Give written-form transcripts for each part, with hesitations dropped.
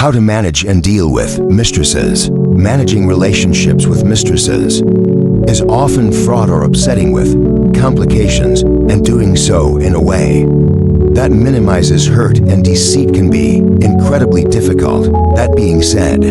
How to manage and deal with mistresses. Managing relationships with mistresses is often fraught or upsetting with complications, and doing so in a way that minimizes hurt and deceit can be incredibly difficult. That being said,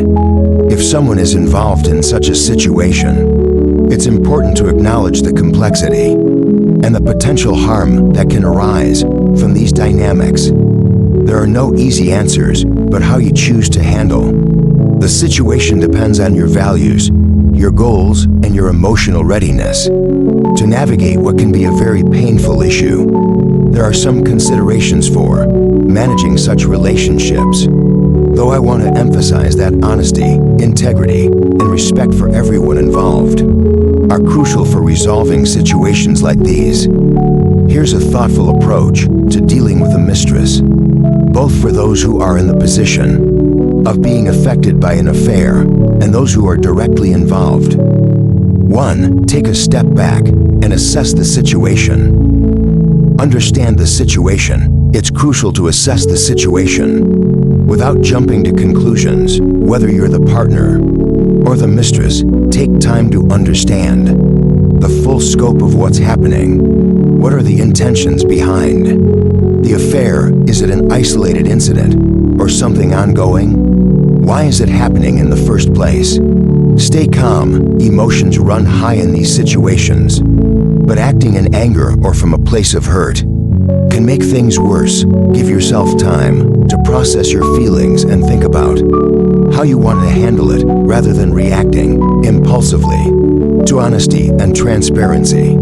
if someone is involved in such a situation, it's important to acknowledge the complexity and the potential harm that can arise from these dynamics. There are no easy answers, but how you choose to handle the situation depends on your values, your goals, and your emotional readiness to navigate what can be a very painful issue. There are some considerations for managing such relationships, though I want to emphasize that honesty, integrity, and respect for everyone involved are crucial for resolving situations like these. Here's a thoughtful approach to dealing with a mistress, both for those who are in the position of being affected by an affair and those who are directly involved. 1. Take a step back and assess the situation. Understand the situation. It's crucial to assess the situation without jumping to conclusions. Whether you're the partner or the mistress, take time to understand the full scope of what's happening. What are the intentions behind the affair? Is it an isolated incident or something ongoing? Why is it happening in the first place? Stay calm. Emotions run high in these situations, but acting in anger or from a place of hurt can make things worse. Give yourself time to process your feelings and think about how you want to handle it rather than reacting impulsively. To honesty and transparency.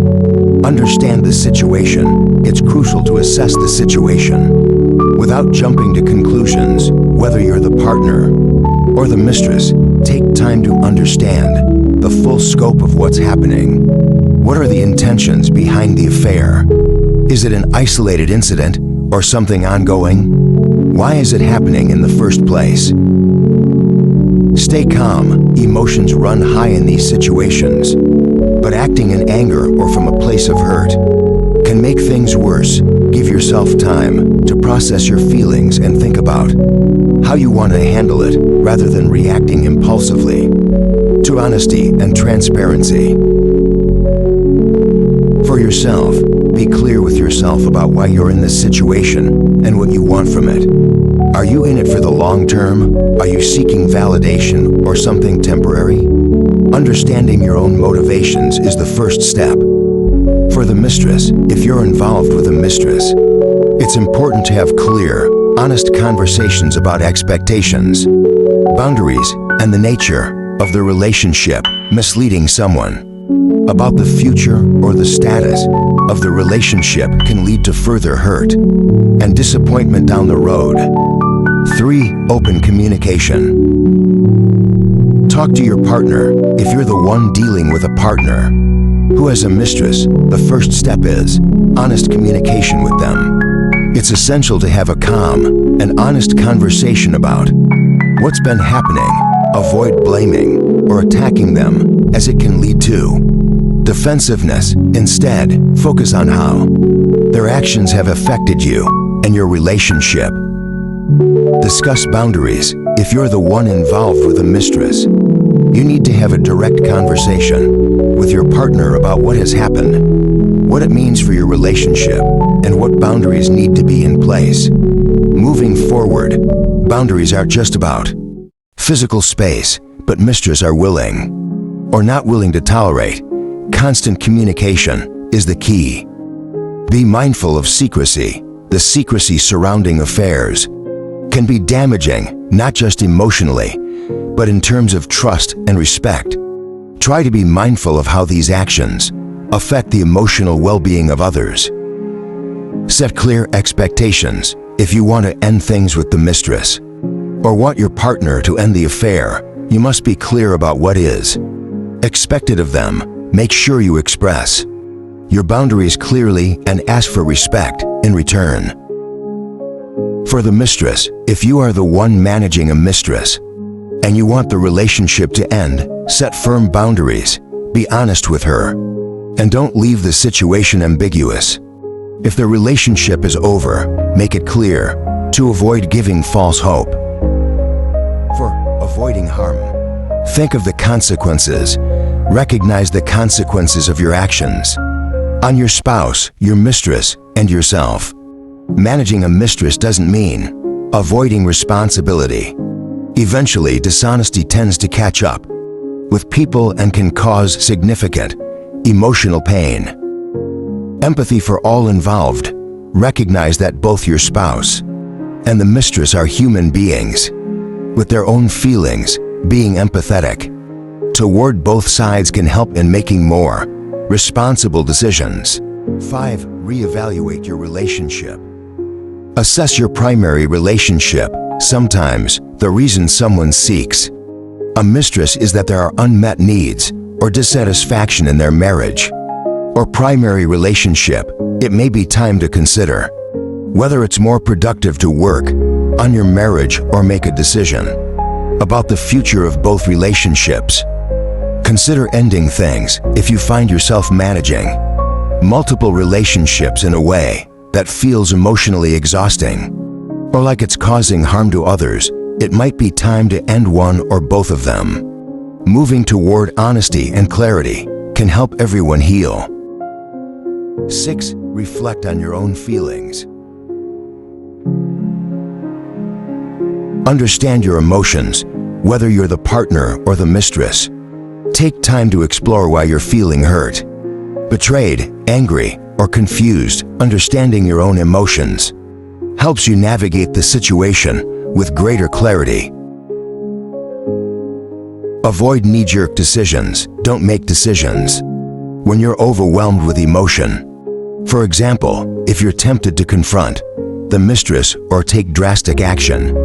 Understand the situation. It's crucial to assess the situation without jumping to conclusions. Whether you're the partner or the mistress, take time to understand the full scope of what's happening. What are the intentions behind the affair? Is it an isolated incident or something ongoing? Why is it happening in the first place? Stay calm. Emotions run high in these situations, but acting in anger or from a place of hurt can make things worse. Give yourself time to process your feelings and think about how you want to handle it rather than reacting impulsively. To honesty and transparency. For yourself, be clear with yourself about why you're in this situation and what you want from it. Are you in it for the long term? Are you seeking validation or something temporary? Understanding your own motivations is the first step. For the mistress, if you're involved with a mistress, it's important to have clear, honest conversations about expectations, boundaries, and the nature of the relationship. Misleading someone about the future or the status of the relationship can lead to further hurt and disappointment down the road. 3. Open communication. Talk to your partner. If you're the one dealing with a partner who has a mistress, the first step is honest communication with them. It's essential to have a calm and honest conversation about what's been happening. Avoid blaming or attacking them, as it can lead to defensiveness. Instead, focus on how their actions have affected you and your relationship. Discuss boundaries. If you're the one involved with a mistress, you need to have a direct conversation with your partner about what has happened, what it means for your relationship, and what boundaries need to be in place. Moving forward, boundaries aren't just about physical space, but mistresses are willing or not willing to tolerate. Constant communication is the key. Be mindful of secrecy. The secrecy surrounding affairs can be damaging, not just emotionally, but in terms of trust and respect. Try to be mindful of how these actions affect the emotional well-being of others. Set clear expectations. If you want to end things with the mistress or want your partner to end the affair, you must be clear about what is expected of them. Make sure you express your boundaries clearly and ask for respect in return. For the mistress, if you are the one managing a mistress and you want the relationship to end, set firm boundaries. Be honest with her and don't leave the situation ambiguous. If the relationship is over, make it clear to avoid giving false hope. Avoiding harm. Think of the consequences. Recognize the consequences of your actions. On your spouse, your mistress, and yourself. Managing a mistress doesn't mean avoiding responsibility. Eventually, dishonesty tends to catch up with people and can cause significant emotional pain. Empathy for all involved. Recognize that both your spouse and the mistress are human beings with their own feelings. Being empathetic toward both sides can help in making more responsible decisions. 5. Reevaluate your relationship. Assess your primary relationship. Sometimes, the reason someone seeks a mistress is that there are unmet needs or dissatisfaction in their marriage or primary relationship. It may be time to consider whether it's more productive to work on your marriage or make a decision about the future of both relationships. Consider ending things if you find yourself managing multiple relationships in a way that feels emotionally exhausting or like it's causing harm to others. It might be time to end one or both of them. Moving toward honesty and clarity can help everyone heal. 6. Reflect on your own feelings. Understand your emotions, whether you're the partner or the mistress. Take time to explore why you're feeling hurt, betrayed, angry, or confused. Understanding your own emotions helps you navigate the situation with greater clarity. Avoid knee-jerk decisions. Don't make decisions when you're overwhelmed with emotion. For example, if you're tempted to confront the mistress or take drastic action,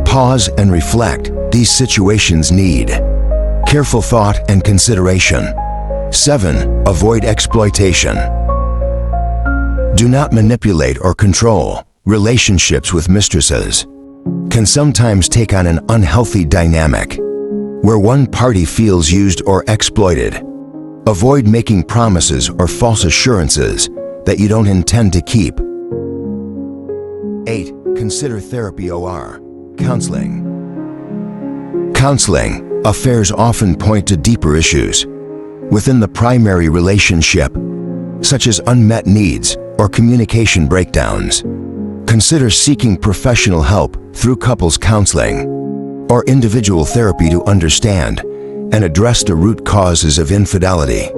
pause and reflect. These situations need careful thought and consideration. 7. Avoid exploitation. Do not manipulate or control. Relationships with mistresses can sometimes take on an unhealthy dynamic where one party feels used or exploited. Avoid making promises or false assurances that you don't intend to keep. 8. Consider therapy or counseling. Counseling affairs often point to deeper issues within the primary relationship, such as unmet needs or communication breakdowns. Consider seeking professional help through couples counseling or individual therapy to understand and address the root causes of infidelity.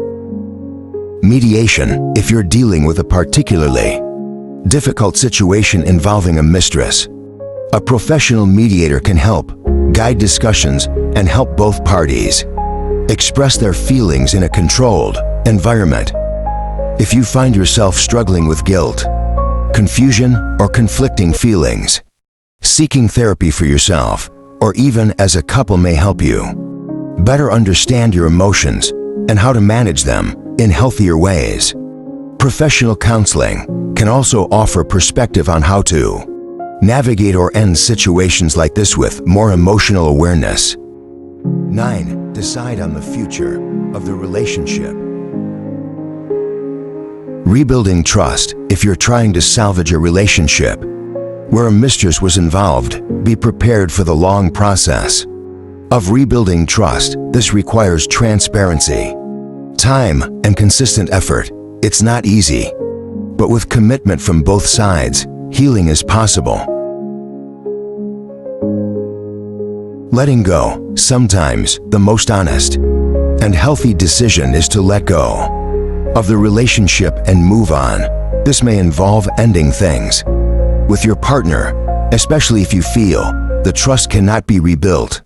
Mediation. If you're dealing with a particularly difficult situation involving a mistress, a professional mediator can help guide discussions and help both parties express their feelings in a controlled environment. If you find yourself struggling with guilt, confusion, or conflicting feelings, seeking therapy for yourself or even as a couple may help you better understand your emotions and how to manage them in healthier ways. Professional counseling can also offer perspective on how to navigate or end situations like this with more emotional awareness. 9. Decide on the future of the relationship. Rebuilding trust. If you're trying to salvage a relationship where a mistress was involved, be prepared for the long process of rebuilding trust. This requires transparency, time, and consistent effort. It's not easy, but with commitment from both sides, healing is possible. Letting go. Sometimes the most honest and healthy decision is to let go of the relationship and move on. This may involve ending things with your partner, especially if you feel the trust cannot be rebuilt.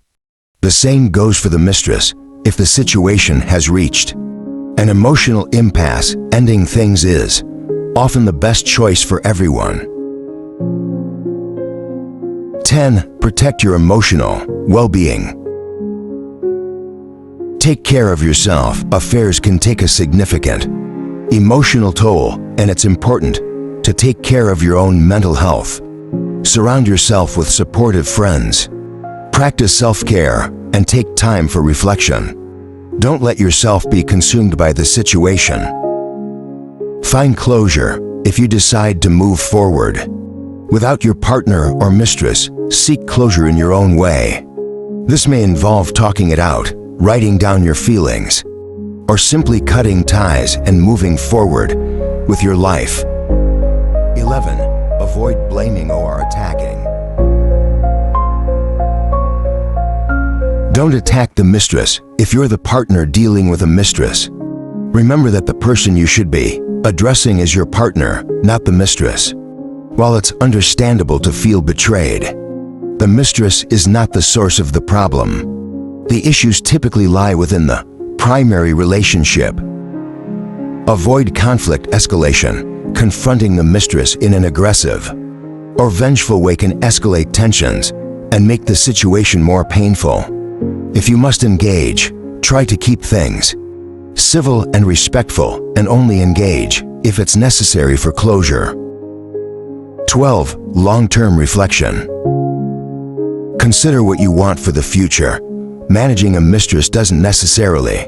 The same goes for the mistress. If the situation has reached an emotional impasse, ending things is often the best choice for everyone. 10. Protect your emotional well-being. Take care of yourself. Affairs can take a significant emotional toll, and it's important to take care of your own mental health. Surround yourself with supportive friends. Practice self-care and take time for reflection. Don't let yourself be consumed by the situation. Find closure. If you decide to move forward without your partner or mistress, seek closure in your own way. This may involve talking it out, writing down your feelings, or simply cutting ties and moving forward with your life. 11. Avoid blaming or attacking. Don't attack the mistress if you're the partner dealing with a mistress. Remember that the person you should be addressing is your partner, not the mistress. While it's understandable to feel betrayed, the mistress is not the source of the problem. The issues typically lie within the primary relationship. Avoid conflict escalation. Confronting the mistress in an aggressive or vengeful way can escalate tensions and make the situation more painful. If you must engage, try to keep things civil and respectful, and only engage if it's necessary for closure. 12. Long-term reflection. Consider what you want for the future. Managing a mistress doesn't necessarily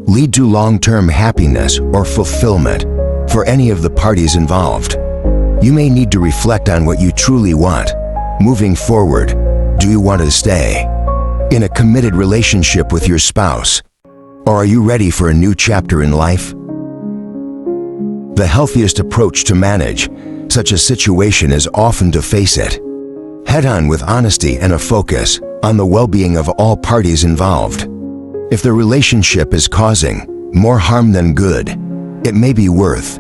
lead to long-term happiness or fulfillment for any of the parties involved. You may need to reflect on what you truly want. Moving forward, do you want to stay in a committed relationship with your spouse, or are you ready for a new chapter in life? The healthiest approach to manage such a situation is often to face it head-on with honesty and a focus on the well-being of all parties involved. If the relationship is causing more harm than good, it may be worth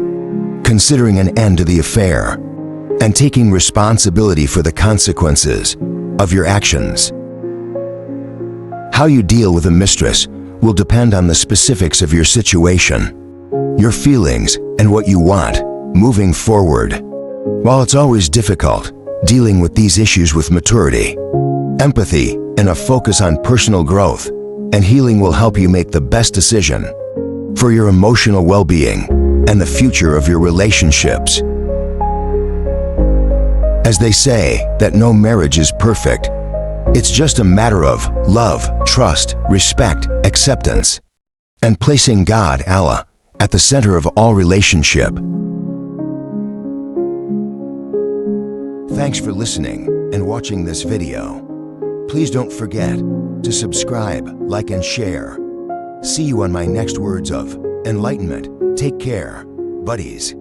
considering an end to the affair and taking responsibility for the consequences of your actions. How you deal with a mistress will depend on the specifics of your situation, your feelings, and what you want moving forward. While it's always difficult dealing with these issues with maturity, empathy, and a focus on personal growth and healing will help you make the best decision for your emotional well-being and the future of your relationships. As they say that no marriage is perfect, it's just a matter of love, trust, respect, acceptance, and placing God, Allah, at the center of all relationship. Thanks for listening and watching this video. Please don't forget to subscribe, like, and share. See you on my next words of enlightenment. Take care, buddies.